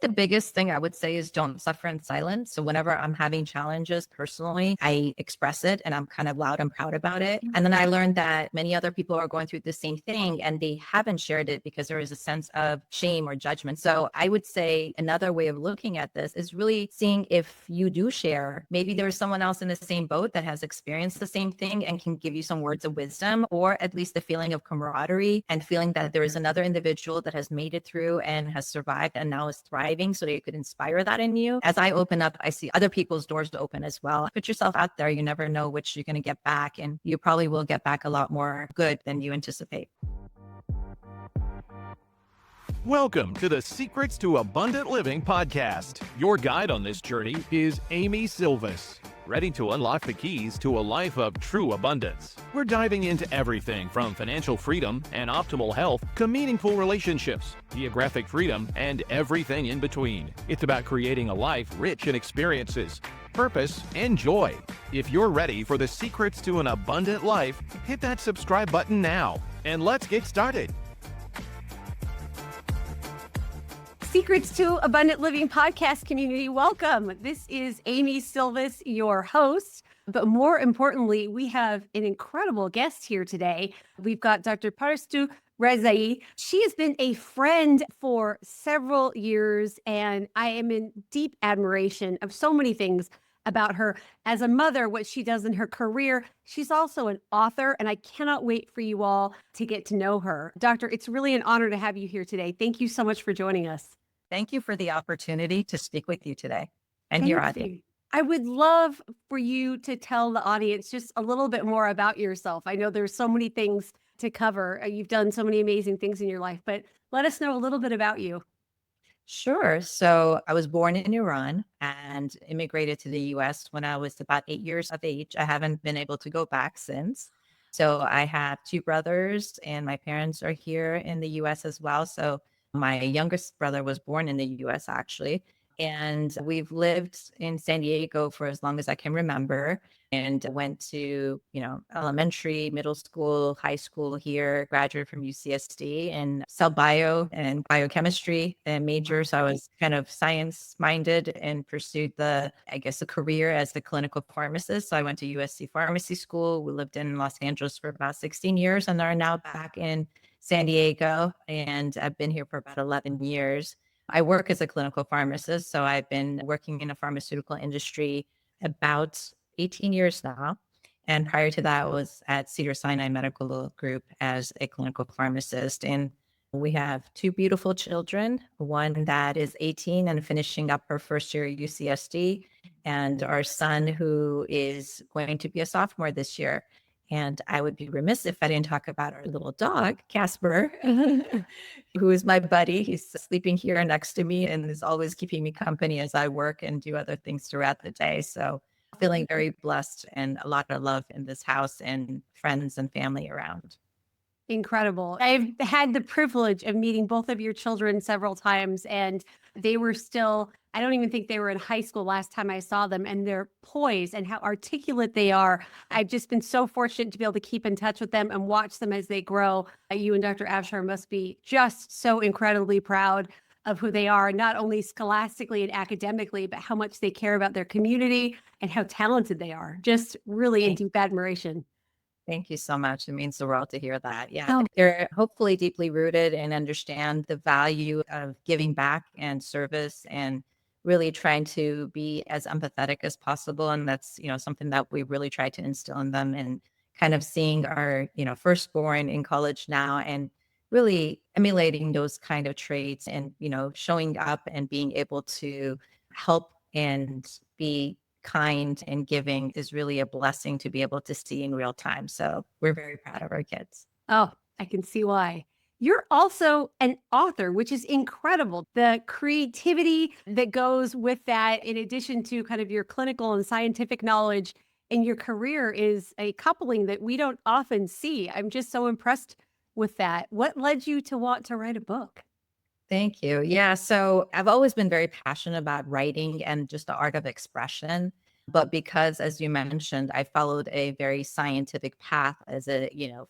The biggest thing I would say is don't suffer in silence. So whenever I'm having challenges personally, I express it and I'm kind of loud and proud about it. And then I learned that many other people are going through the same thing and they haven't shared it because there is a sense of shame or judgment. So I would say another way of looking at this is really seeing if you do share, maybe there's someone else in the same boat that has experienced the same thing and can give you some words of wisdom, or at least a feeling of camaraderie and feeling that there is another individual that has made it through and has survived and now is thriving, so that you could inspire that in you. As I open up, I see other people's doors to open as well. Put yourself out there. You never know which you're going to get back, and you probably will get back a lot more good than you anticipate. Welcome to the Secrets to Abundant Living podcast. Your guide on this journey is Amy Sylvis, ready to unlock the keys to a life of true abundance. We're diving into everything from financial freedom and optimal health to meaningful relationships, geographic freedom, and everything in between. It's about creating a life rich in experiences, purpose, and joy. If you're ready for the secrets to an abundant life, hit that subscribe button now, and let's get started. Secrets to Abundant Living podcast community, welcome. This is Amy Sylvis, your host. But more importantly, we have an incredible guest here today. We've got Dr. Parastoo Rezai. She has been a friend for several years, and I am in deep admiration of so many things about her as a mother, what she does in her career. She's also an author, and I cannot wait for you all to get to know her. Doctor, it's really an honor to have you here today. Thank you so much for joining us. Thank you for the opportunity to speak with you today and your audience. I would love for you to tell the audience just a little bit more about yourself. I know there's so many things to cover. You've done so many amazing things in your life, but let us know a little bit about you. Sure. So I was born in Iran and immigrated to the US when I was about 8 years of age. I haven't been able to go back since. So I have two brothers and my parents are here in the US as well. So my youngest brother was born in the US actually. And we've lived in San Diego for as long as I can remember, and went to, elementary, middle school, high school here, graduated from UCSD in cell bio and biochemistry and major. So I was kind of science minded and pursued the career as the clinical pharmacist. So I went to USC Pharmacy School. We lived in Los Angeles for about 16 years and are now back in San Diego. And I've been here for about 11 years. I work as a clinical pharmacist, so I've been working in the pharmaceutical industry about 18 years now. And prior to that, I was at Cedars-Sinai Medical Group as a clinical pharmacist. And we have two beautiful children, one that is 18 and finishing up her first year at UCSD, and our son who is going to be a sophomore this year. And I would be remiss if I didn't talk about our little dog, Casper, who is my buddy. He's sleeping here next to me and is always keeping me company as I work and do other things throughout the day. So feeling very blessed and a lot of love in this house and friends and family around. Incredible. I've had the privilege of meeting both of your children several times, and they were still, I don't even think they were in high school last time I saw them, and their poise and how articulate they are. I've just been so fortunate to be able to keep in touch with them and watch them as they grow. You and Dr. Afshar must be just so incredibly proud of who they are, not only scholastically and academically, but how much they care about their community and how talented they are. Just really in deep admiration. Thank you so much. It means the world to hear that. Yeah, they're hopefully deeply rooted and understand the value of giving back and service and really trying to be as empathetic as possible. And that's, something that we really try to instill in them, and kind of seeing our, firstborn in college now and really emulating those kind of traits and, showing up and being able to help and be kind and giving is really a blessing to be able to see in real time. So we're very proud of our kids. Oh, I can see why. You're also an author, which is incredible. The creativity that goes with that, in addition to kind of your clinical and scientific knowledge in your career, is a coupling that we don't often see. I'm just so impressed with that. What led you to want to write a book? Thank you. Yeah. So I've always been very passionate about writing and just the art of expression. But because, as you mentioned, I followed a very scientific path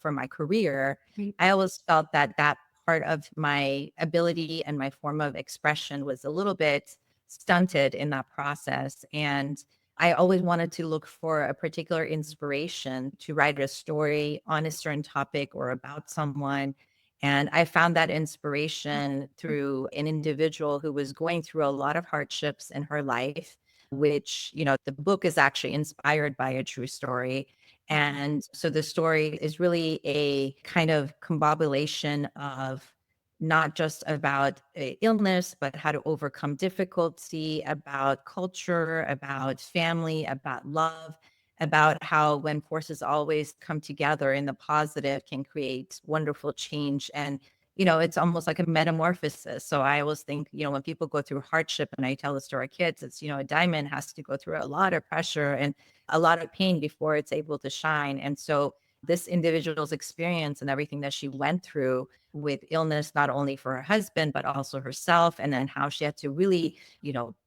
for my career, I always felt that part of my ability and my form of expression was a little bit stunted in that process. And I always wanted to look for a particular inspiration to write a story on a certain topic or about someone. And I found that inspiration through an individual who was going through a lot of hardships in her life, which, the book is actually inspired by a true story. And so the story is really a kind of combobulation of not just about illness, but how to overcome difficulty, about culture, about family, about love, about how when forces always come together in the positive can create wonderful change. And, it's almost like a metamorphosis. So I always think, when people go through hardship, and I tell this to our kids, it's, a diamond has to go through a lot of pressure and a lot of pain before it's able to shine. And so this individual's experience and everything that she went through with illness, not only for her husband, but also herself, and then how she had to really,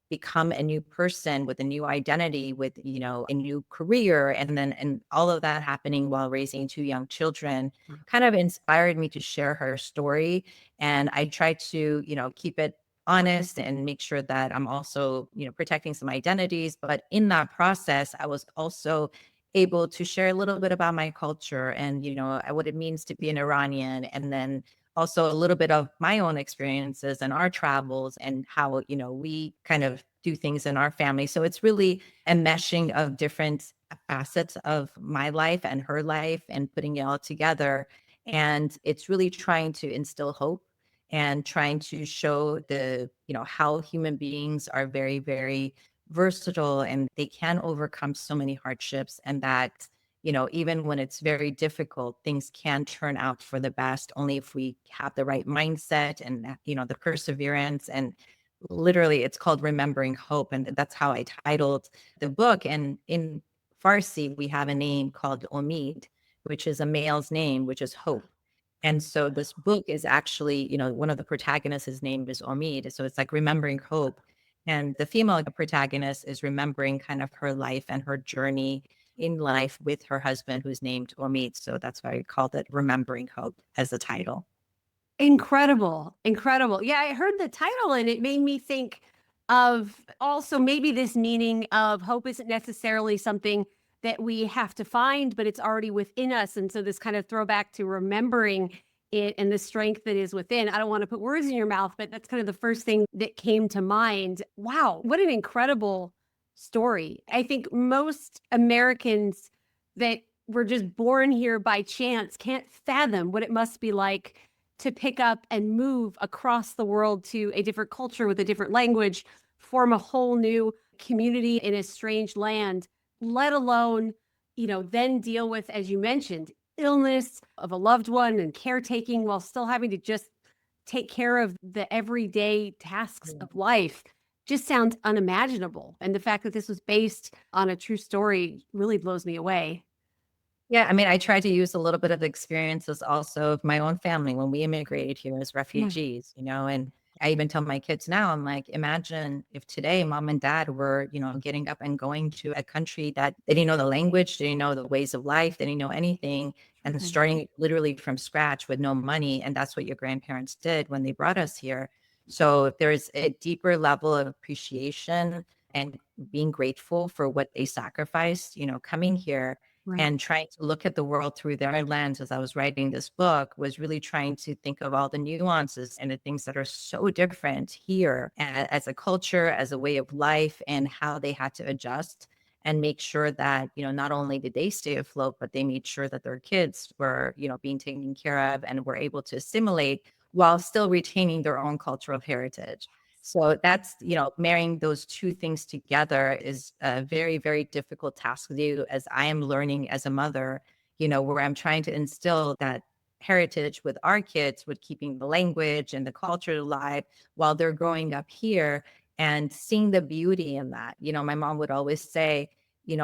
become a new person with a new identity, with, a new career. And all of that happening while raising two young children kind of inspired me to share her story. And I try to, keep it honest and make sure that I'm also, protecting some identities. But in that process, I was also able to share a little bit about my culture and, what it means to be an Iranian. And then also a little bit of my own experiences and our travels and how, we kind of do things in our family. So it's really a meshing of different facets of my life and her life and putting it all together. And it's really trying to instill hope and trying to show how human beings are very, very versatile and they can overcome so many hardships, and that even when it's very difficult, things can turn out for the best only if we have the right mindset and the perseverance. And literally it's called Remembering Hope, and that's how I titled the book. And in Farsi we have a name called Omid, which is a male's name, which is hope. And so this book is actually, one of the protagonists, his name is Omid. So it's like remembering hope. And the female protagonist is remembering kind of her life and her journey in life with her husband, who's named Omid. So that's why I called it Remembering Hope as the title. Incredible. Incredible. Yeah, I heard the title and it made me think of also maybe this meaning of hope isn't necessarily something that we have to find, but it's already within us. And so this kind of throwback to remembering it and the strength that is within. I don't want to put words in your mouth, but that's kind of the first thing that came to mind. Wow, what an incredible story. I think most Americans that were just born here by chance can't fathom what it must be like to pick up and move across the world to a different culture with a different language, form a whole new community in a strange land, let alone, then deal with, as you mentioned, illness of a loved one and caretaking while still having to just take care of the everyday tasks of life. Just sounds unimaginable. And the fact that this was based on a true story really blows me away. Yeah, I mean, I tried to use a little bit of the experiences also of my own family when we immigrated here as refugees, and I even tell my kids now, I'm like, imagine if today mom and dad were, getting up and going to a country that they didn't know the language, they didn't know the ways of life, they didn't know anything, and starting literally from scratch with no money. And that's what your grandparents did when they brought us here. So there's a deeper level of appreciation and being grateful for what they sacrificed, coming here. Right. And trying to look at the world through their lens as I was writing this book was really trying to think of all the nuances and the things that are so different here as a culture, as a way of life, and how they had to adjust and make sure that, not only did they stay afloat, but they made sure that their kids were, being taken care of and were able to assimilate while still retaining their own cultural heritage. So that's, marrying those two things together is a very, very difficult task to do, as I am learning as a mother, where I'm trying to instill that heritage with our kids, with keeping the language and the culture alive while they're growing up here and seeing the beauty in that. My mom would always say,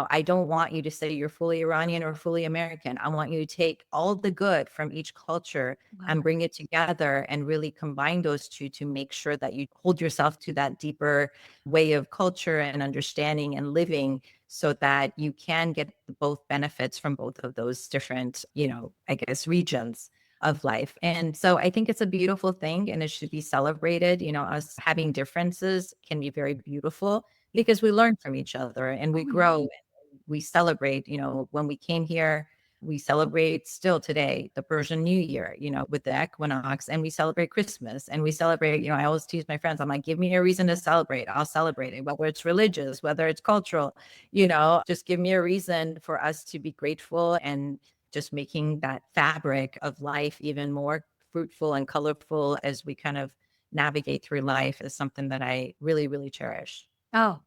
I don't want you to say you're fully Iranian or fully American. I want you to take all the good from each culture and bring it together and really combine those two to make sure that you hold yourself to that deeper way of culture and understanding and living, so that you can get both benefits from both of those different, I guess, regions. of life. And so I think it's a beautiful thing and it should be celebrated. Us having differences can be very beautiful because we learn from each other and we Oh, yeah. grow. We celebrate, when we came here, we celebrate still today the Persian New Year, with the equinox, and we celebrate Christmas and we celebrate, I always tease my friends, I'm like, give me a reason to celebrate. I'll celebrate it, whether it's religious, whether it's cultural, just give me a reason for us to be grateful and just making that fabric of life even more fruitful and colorful as we kind of navigate through life is something that I really, really cherish. Oh,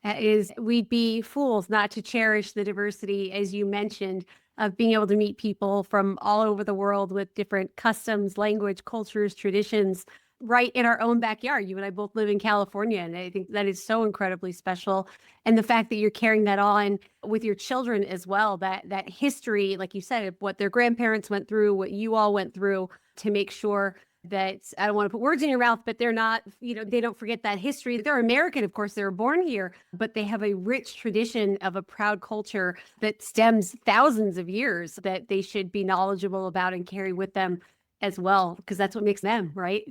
that is, we'd be fools not to cherish the diversity, as you mentioned, of being able to meet people from all over the world with different customs, language, cultures, traditions, right in our own backyard. You and I both live in California, and I think that is so incredibly special. And the fact that you're carrying that on with your children as well, that history, like you said, of what their grandparents went through, what you all went through to make sure that I don't want to put words in your mouth, but they're not, they don't forget that history. They're American, of course, they were born here, but they have a rich tradition of a proud culture that stems thousands of years that they should be knowledgeable about and carry with them as well, because that's what makes them, right?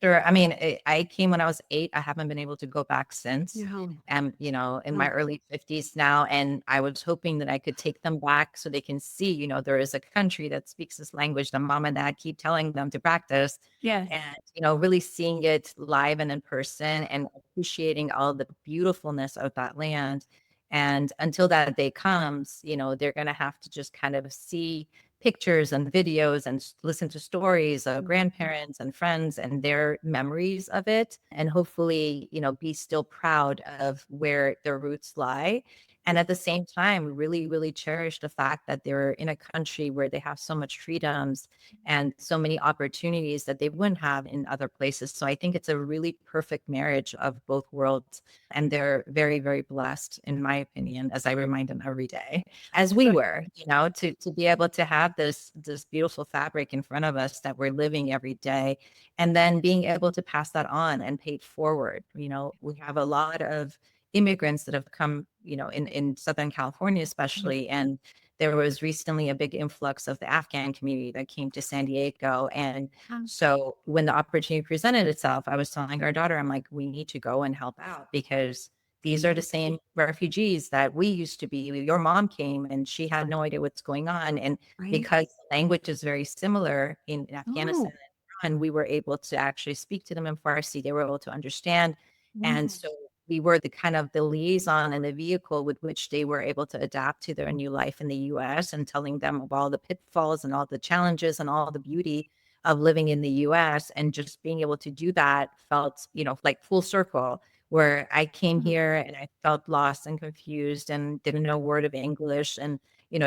Sure. I mean, I came when I was 8. I haven't been able to go back since. Yeah. I'm, in my Oh, early 50s now, and I was hoping that I could take them back so they can see, there is a country that speaks this language that mom and dad keep telling them to practice. yes. And, really seeing it live and in person and appreciating all the beautifulness of that land. And until that day comes, they're going to have to just kind of see pictures and videos and listen to stories of grandparents and friends and their memories of it. And hopefully, be still proud of where their roots lie. And at the same time, really, really cherish the fact that they're in a country where they have so much freedoms and so many opportunities that they wouldn't have in other places. So I think it's a really perfect marriage of both worlds. And they're very, very blessed, in my opinion, as I remind them every day, as we were, to be able to have this beautiful fabric in front of us that we're living every day, and then being able to pass that on and pay it forward. We have a lot of immigrants that have come, in Southern California, especially. And there was recently a big influx of the Afghan community that came to San Diego. And so when the opportunity presented itself, I was telling our daughter, I'm like, we need to go and help out because these are the same refugees that we used to be. Your mom came and she had no idea what's going on. And Right. because the language is very similar in Afghanistan Oh, and Iran, we were able to actually speak to them in Farsi. They were able to understand. And wow. so we were the kind of the liaison and the vehicle with which they were able to adapt to their new life in the US and telling them of all the pitfalls and all the challenges and all the beauty of living in the US. And just being able to do that felt, like full circle, where I came here and I felt lost and confused and didn't know a word of English and,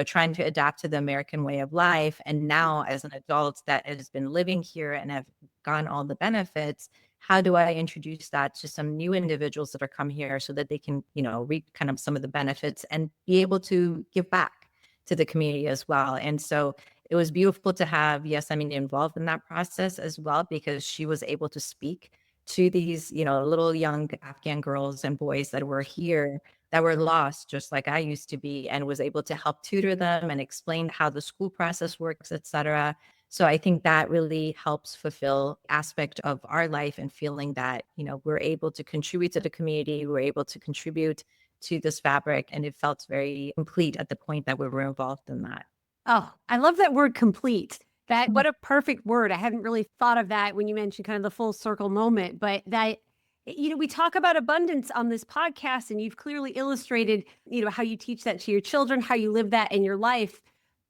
trying to adapt to the American way of life. And now as an adult that has been living here and have gotten all the benefits, how do I introduce that to some new individuals that are come here so that they can, reap kind of some of the benefits and be able to give back to the community as well. And so it was beautiful to have, yes, I mean, involved in that process as well, because she was able to speak to these, little young Afghan girls and boys that were here that were lost, just like I used to be, and was able to help tutor them and explain how the school process works, etc. So I think that really helps fulfill aspect of our life and feeling that, we're able to contribute to the community, we're able to contribute to this fabric. And it felt very complete at the point that we were involved in that. Oh, I love that word complete. That what a perfect word. I hadn't really thought of that when you mentioned kind of the full circle moment, but that we talk about abundance on this podcast and you've clearly illustrated, how you teach that to your children, how you live that in your life.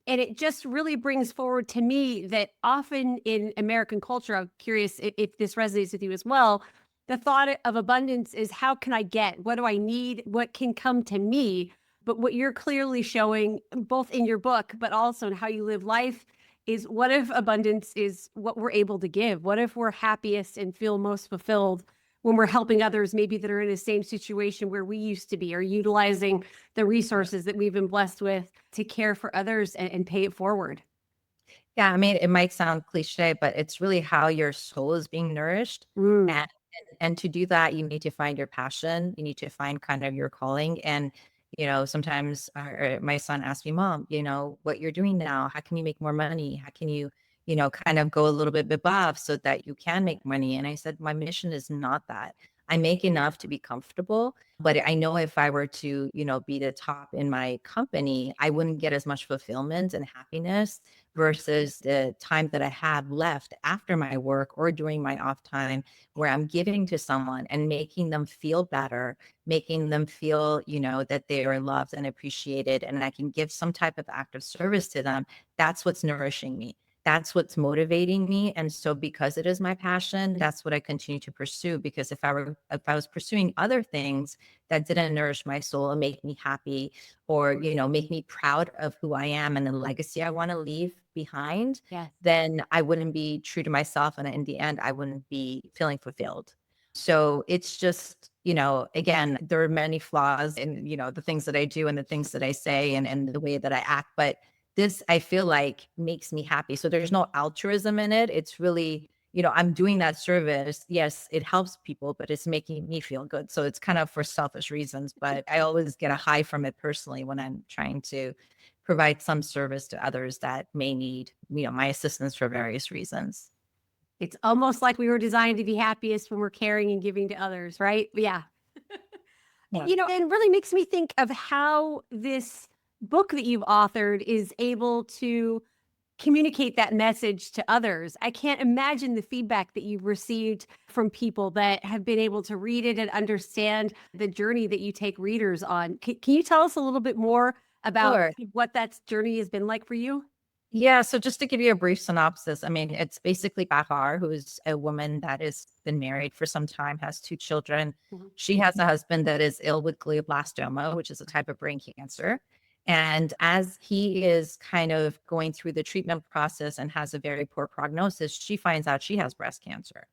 And it just really brings forward to me that often in American culture, I'm curious if this resonates with you as well. The thought of abundance is how can I get? What do I need? What can come to me? But what you're clearly showing, both in your book, but also in how you live life, is what if abundance is what we're able to give? What if we're happiest and feel most fulfilled when we're helping others, maybe that are in the same situation where we used to be, or utilizing the resources that we've been blessed with to care for others and pay it forward? Yeah, I mean, it might sound cliche, but it's really how your soul is being nourished. Mm, And to do that, you need to find your passion. You need to find kind of your calling. And, sometimes my son asks me, Mom, what you're doing now, how can you make more money? How can you, kind of go a little bit above so that you can make money. And I said, my mission is not that. I make enough to be comfortable, but I know if I were to, be the top in my company, I wouldn't get as much fulfillment and happiness versus the time that I have left after my work or during my off time where I'm giving to someone and making them feel better, making them feel, that they are loved and appreciated, and I can give some type of act of service to them. That's what's nourishing me. That's what's motivating me. And so because it is my passion, that's what I continue to pursue. Because if I was pursuing other things that didn't nourish my soul and make me happy or, make me proud of who I am and the legacy I want to leave behind, Yes. then I wouldn't be true to myself. And in the end, I wouldn't be feeling fulfilled. So it's just, again, there are many flaws in, the things that I do and the things that I say and the way that I act. But this, I feel like, makes me happy. So there's no altruism in it. It's really, I'm doing that service. Yes, it helps people, but it's making me feel good. So it's kind of for selfish reasons, but I always get a high from it personally when I'm trying to provide some service to others that may need, my assistance for various reasons. It's almost like we were designed to be happiest when we're caring and giving to others, right? Yeah. Yeah. And it really makes me think of how this book that you've authored is able to communicate that message to others. I can't imagine the feedback that you've received from people that have been able to read it and understand the journey that you take readers on. Can you tell us a little bit more about Sure. what that journey has been like for you? Yeah. So just to give you a brief synopsis, I mean, it's basically Bahar, who's a woman that has been married for some time, has two children. Mhm. She has a husband that is ill with glioblastoma, which is a type of brain cancer. And as he is kind of going through the treatment process and has a very poor prognosis, she finds out she has breast cancer.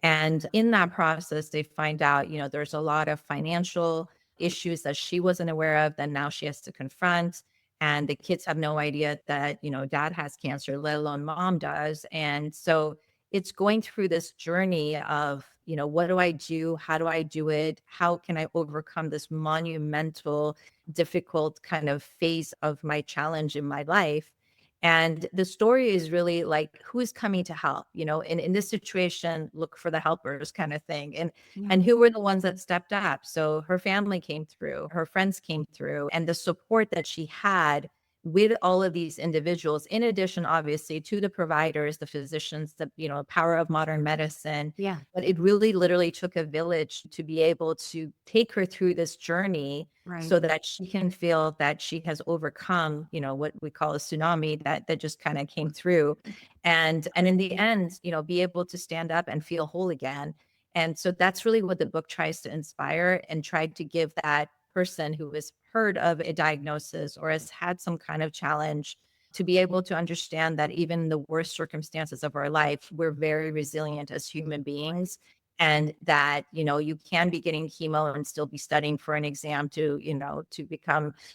And in that process, they find out, there's a lot of financial issues that she wasn't aware of that now she has to confront. And the kids have no idea that, dad has cancer, let alone mom does. And so it's going through this journey of, what do I do? How do I do it? How can I overcome this monumental, difficult kind of phase of my challenge in my life? And the story is really like, who is coming to help? In this situation, look for the helpers kind of thing. And who were the ones that stepped up? So her family came through, her friends came through, and the support that she had with all of these individuals, in addition, obviously, to the providers, the physicians, the power of modern medicine. Yeah. But it really literally took a village to be able to take her through this journey Right. so that she can feel that she has overcome, what we call a tsunami that just kind of came through. And in the end, be able to stand up and feel whole again. And so that's really what the book tries to inspire and tried to give that person who has heard of a diagnosis or has had some kind of challenge to be able to understand that even in the worst circumstances of our life, we're very resilient as human beings. And that, you can be getting chemo and still be studying for an exam to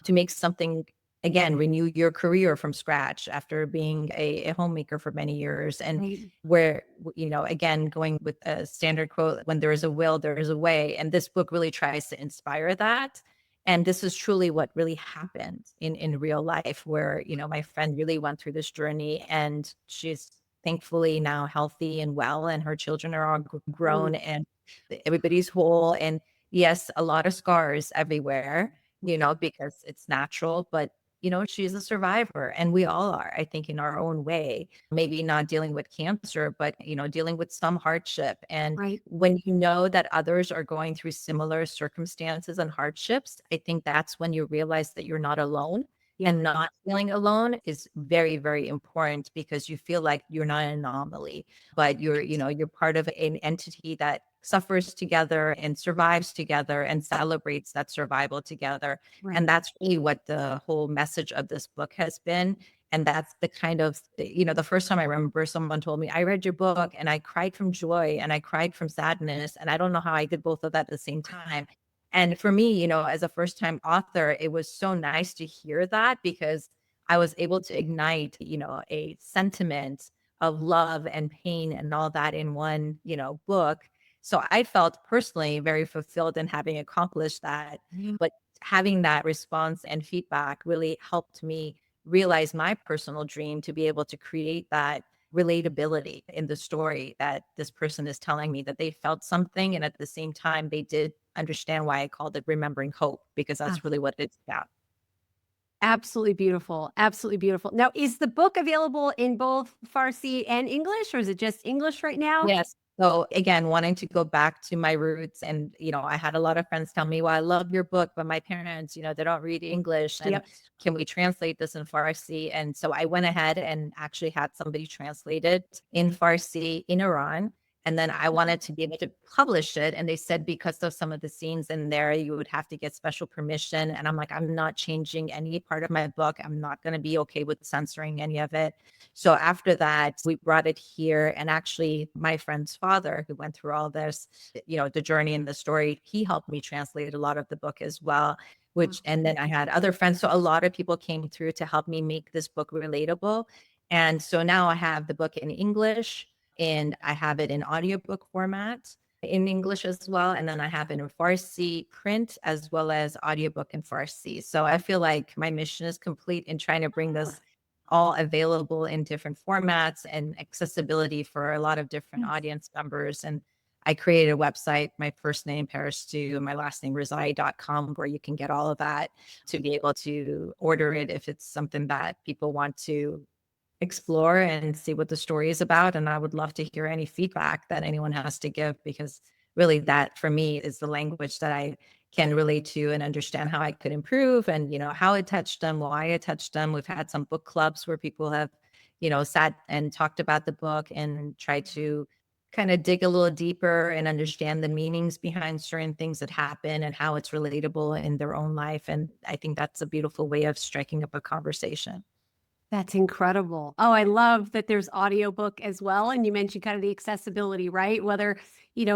make something, again, renew your career from scratch after being a homemaker for many years. And Right. where, again, going with a standard quote, when there is a will, there is a way. And this book really tries to inspire that. And this is truly what really happened in real life, where, my friend really went through this journey and she's thankfully now healthy and well, and her children are all grown and everybody's whole. And yes, a lot of scars everywhere, because it's natural, but she's a survivor and we all are, I think, in our own way, maybe not dealing with cancer, but, dealing with some hardship. And Right. when you know that others are going through similar circumstances and hardships, I think that's when you realize that you're not alone. Yeah. And not feeling alone is very, very important because you feel like you're not an anomaly, but you're part of an entity that suffers together and survives together and celebrates that survival together. Right. And that's really what the whole message of this book has been. And that's the kind of, the first time I remember someone told me, I read your book and I cried from joy and I cried from sadness. And I don't know how I did both of that at the same time. And for me, as a first time author, it was so nice to hear that because I was able to ignite, a sentiment of love and pain and all that in one, book. So I felt personally very fulfilled in having accomplished that. But having that response and feedback really helped me realize my personal dream to be able to create that relatability in the story that this person is telling me, that they felt something. And at the same time, they did understand why I called it Remembering Hope, because Ah, that's really what it's about. absolutely beautiful. Absolutely beautiful. Now, is the book available in both Farsi and English, or is it just English right now? Yes. So again, wanting to go back to my roots. And, I had a lot of friends tell me, well, I love your book, but my parents, they don't read English. And Yep. can we translate this in Farsi? And so I went ahead and actually had somebody translate it in Farsi in Iran. And then I wanted to be able to publish it. And they said, because of some of the scenes in there, you would have to get special permission. And I'm like, I'm not changing any part of my book. I'm not going to be okay with censoring any of it. So after that, we brought it here. And actually, my friend's father, who went through all this, the journey and the story, he helped me translate a lot of the book as well. And then I had other friends. So a lot of people came through to help me make this book relatable. And so now I have the book in English, and I have it in audiobook format in English as well. And then I have it in Farsi print as well as audiobook in Farsi. So I feel like my mission is complete in trying to bring this all available in different formats and accessibility for a lot of different audience members. And I created a website, my first name, Parastoo, and my last name, Rezai.com, where you can get all of that to be able to order it if it's something that people want to explore and see what the story is about. And I would love to hear any feedback that anyone has to give, because really that for me is the language that I can relate to and understand how I could improve, and, how it touched them, why it touched them. We've had some book clubs where people have, sat and talked about the book and tried to kind of dig a little deeper and understand the meanings behind certain things that happen and how it's relatable in their own life. And I think that's a beautiful way of striking up a conversation. That's incredible. Oh, I love that there's audiobook as well. And you mentioned kind of the accessibility, right? Whether,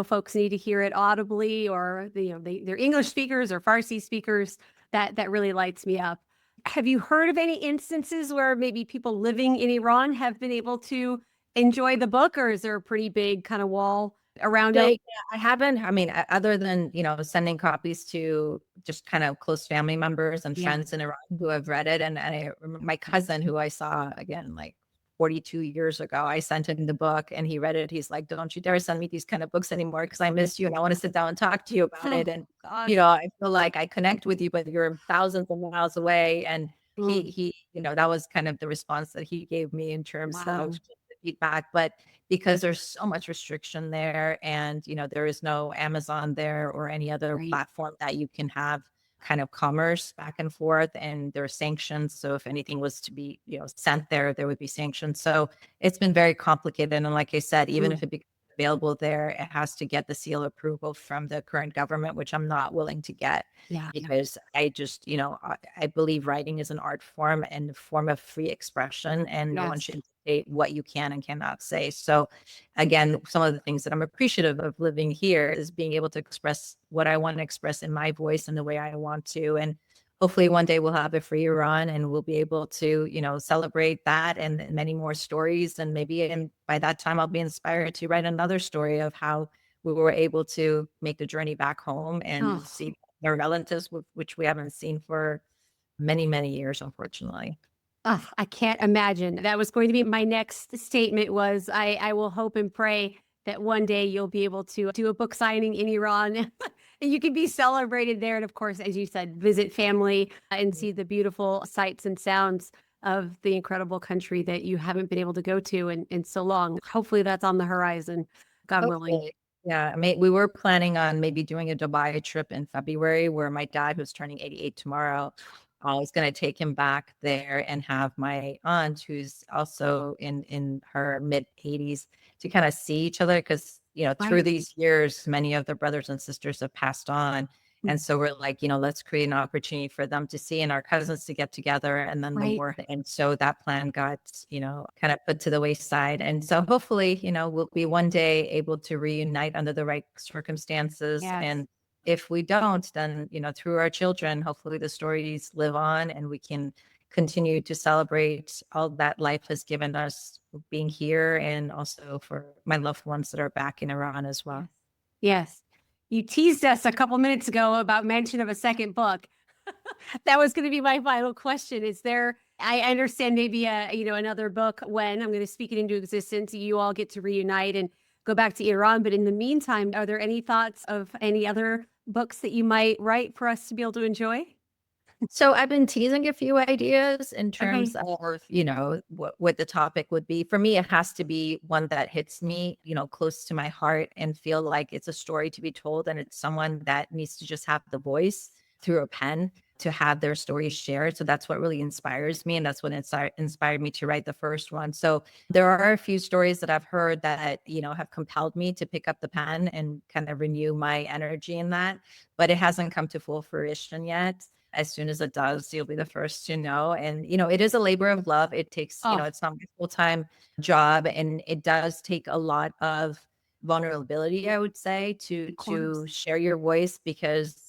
folks need to hear it audibly, or they're English speakers or Farsi speakers, that really lights me up. Have you heard of any instances where maybe people living in Iran have been able to enjoy the book, or is there a pretty big kind of wall around So, it? yeah, I haven't. I mean, other than, sending copies to just kind of close family members and Yeah. friends in Iran who have read it. And I remember my cousin, who I saw again like 42 years ago, I sent him the book and he read it. He's like, don't you dare send me these kind of books anymore, because I miss you and I want to sit down and talk to you about Oh, it. And, gosh. I feel like I connect with you, but you're thousands of miles away. And Mm, that was kind of the response that he gave me in terms wow. of the feedback. But because there's so much restriction there, and there is no Amazon there or any other Right. platform that you can have kind of commerce back and forth, and there are sanctions. So if anything was to be sent there, there would be sanctions. So it's been very complicated. And like I said, even Mm, if it becomes available there, it has to get the seal approval from the current government, which I'm not willing to get, yeah. because I just, I believe writing is an art form and a form of free expression, and no one Yes. should dictate what you can and cannot say. So, again, some of the things that I'm appreciative of living here is being able to express what I want to express in my voice and the way I want to. And hopefully one day we'll have a free Iran and we'll be able to, celebrate that and many more stories. And maybe by that time, I'll be inspired to write another story of how we were able to make the journey back home and Oh. see their relatives, which we haven't seen for many, many years, unfortunately. Ugh, I can't imagine. That was going to be my next statement. Was I will hope and pray that one day you'll be able to do a book signing in Iran and you can be celebrated there. And of course, as you said, visit family and see the beautiful sights and sounds of the incredible country that you haven't been able to go to in so long. Hopefully that's on the horizon, God willing. Hopefully. Yeah, we were planning on maybe doing a Dubai trip in February, where my dad, who's turning 88 tomorrow, I was going to take him back there and have my aunt, who's also in her mid 80s, to kind of see each other, because through Right. these years, many of their brothers and sisters have passed on. Mm, And so we're like, let's create an opportunity for them to see and our cousins to get together, and then the right. war. And so that plan got, kind of put to the wayside. And so hopefully, we'll be one day able to reunite under the right circumstances. Yes. And if we don't, then, through our children, hopefully the stories live on and we can continue to celebrate all that life has given us being here, and also for my loved ones that are back in Iran as well. Yes. You teased us a couple minutes ago about mention of a second book. That was going to be my final question. Is there I understand maybe another book when I'm going to speak it into existence. You all get to reunite and go back to Iran. But in the meantime, are there any thoughts of any other books that you might write for us to be able to enjoy? So I've been teasing a few ideas in terms Okay. of, what the topic would be. For me, it has to be one that hits me, close to my heart and feel like it's a story to be told. And it's someone that needs to just have the voice through a pen to have their story shared. So that's what really inspires me. And that's what inspired me to write the first one. So there are a few stories that I've heard that, have compelled me to pick up the pen and kind of renew my energy in that, but it hasn't come to full fruition yet. As soon as it does, you'll be the first to know. And, it is a labor of love. It takes, Oh, it's not my full-time job. And it does take a lot of vulnerability, I would say, to of course. share your voice because,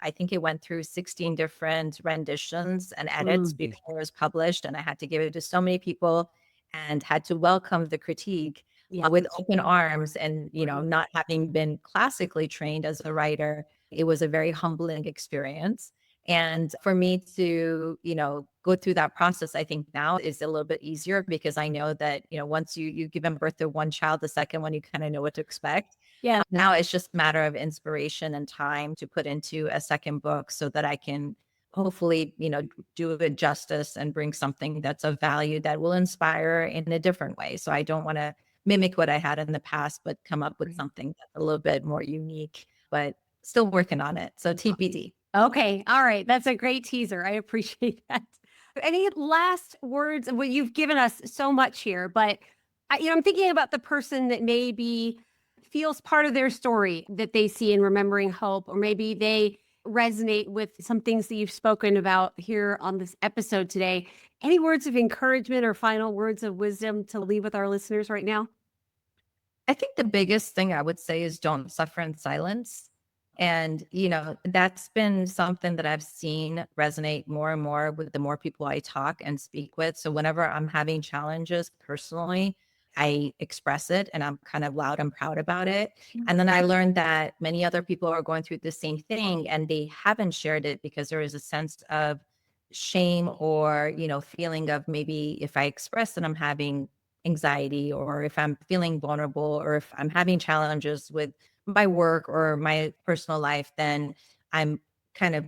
I think it went through 16 different renditions and edits Mm, before it was published. And I had to give it to so many people and had to welcome the critique yeah. with open arms. And, not having been classically trained as a writer, it was a very humbling experience. And for me to, go through that process, I think now is a little bit easier because I know that, once you give birth to one child, the second one, you kind of know what to expect. Yeah. Now it's just a matter of inspiration and time to put into a second book so that I can hopefully, do it justice and bring something that's of value that will inspire in a different way. So I don't want to mimic what I had in the past, but come up with Right. something that's a little bit more unique, but still working on it. So TBD. Okay. All right. That's a great teaser. I appreciate that. Any last words? Well, you've given us so much here, but I'm thinking about the person that maybe feels part of their story that they see in Remembering Hope, or maybe they resonate with some things that you've spoken about here on this episode today. Any words of encouragement or final words of wisdom to leave with our listeners right now? I think the biggest thing I would say is don't suffer in silence. And, that's been something that I've seen resonate more and more with the more people I talk and speak with. So whenever I'm having challenges personally, I express it and I'm kind of loud and proud about it. And then I learned that many other people are going through the same thing and they haven't shared it because there is a sense of shame or, feeling of maybe if I express that I'm having anxiety or if I'm feeling vulnerable or if I'm having challenges with my work or my personal life, then I'm kind of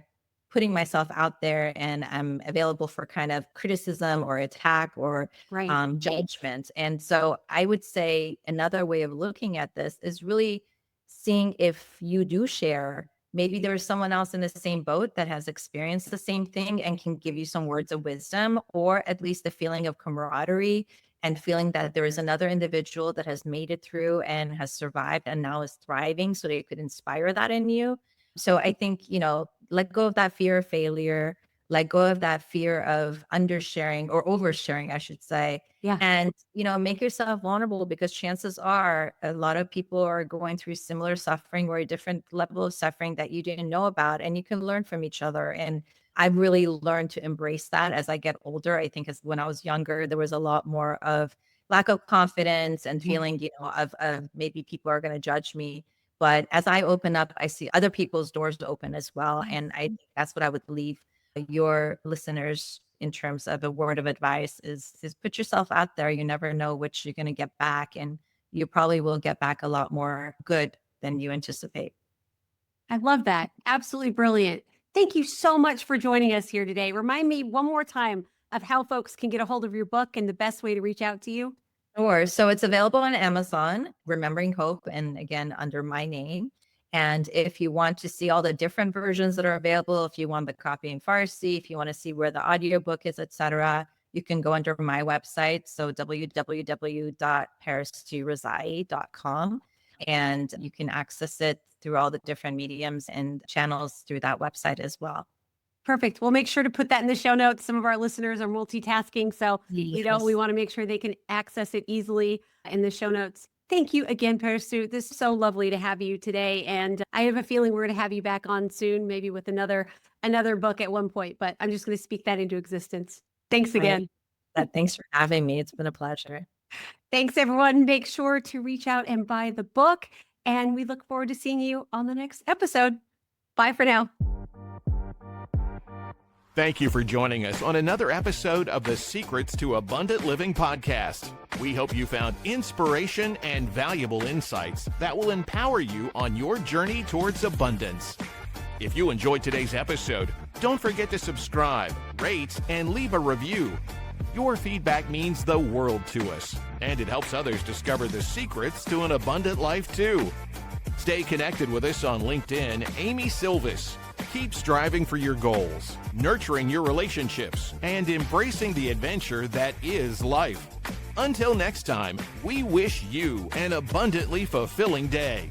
putting myself out there and I'm available for kind of criticism or attack or Right. judgment. And so I would say another way of looking at this is really seeing if you do share. Maybe there's someone else in the same boat that has experienced the same thing and can give you some words of wisdom or at least a feeling of camaraderie and feeling that there is another individual that has made it through and has survived and now is thriving so they could inspire that in you. So I think, let go of that fear of failure, let go of that fear of undersharing or oversharing, I should say. Yeah. And, make yourself vulnerable because chances are a lot of people are going through similar suffering or a different level of suffering that you didn't know about. And you can learn from each other. And I've really learned to embrace that as I get older. I think as when I was younger, there was a lot more of lack of confidence and Yeah. feeling, of maybe people are going to judge me. But as I open up, I see other people's doors open as well. Yeah. And I think that's what I would leave your listeners in terms of a word of advice is put yourself out there. You never know which you're going to get back. And you probably will get back a lot more good than you anticipate. I love that. Absolutely brilliant. Thank you so much for joining us here today. Remind me one more time of how folks can get a hold of your book and the best way to reach out to you. Sure. So it's available on Amazon, Remembering Hope, and again, under my name. And if you want to see all the different versions that are available, if you want the copy in Farsi, if you want to see where the audiobook is, etc., you can go under my website. So www.parastoo.com. And you can access it through all the different mediums and channels through that website as well. Perfect. We'll make sure to put that in the show notes. Some of our listeners are multitasking, so we Yes. want to make sure they can access it easily in the show notes. Thank you again, Parastoo. This is so lovely to have you today, and I have a feeling we're going to have you back on soon, maybe with another book at one point. But I'm just going to speak that into existence. Thanks again. Thanks for having me. It's been a pleasure. Thanks, everyone. Make sure to reach out and buy the book, and we look forward to seeing you on the next episode. Bye for now. Thank you for joining us on another episode of the Secrets to Abundant Living podcast. We hope you found inspiration and valuable insights that will empower you on your journey towards abundance. If you enjoyed today's episode, don't forget to subscribe, rate, and leave a review. Your feedback means the world to us, and it helps others discover the secrets to an abundant life too. Stay connected with us on LinkedIn, Amy Sylvis. Keep striving for your goals, nurturing your relationships, and embracing the adventure that is life. Until next time, we wish you an abundantly fulfilling day.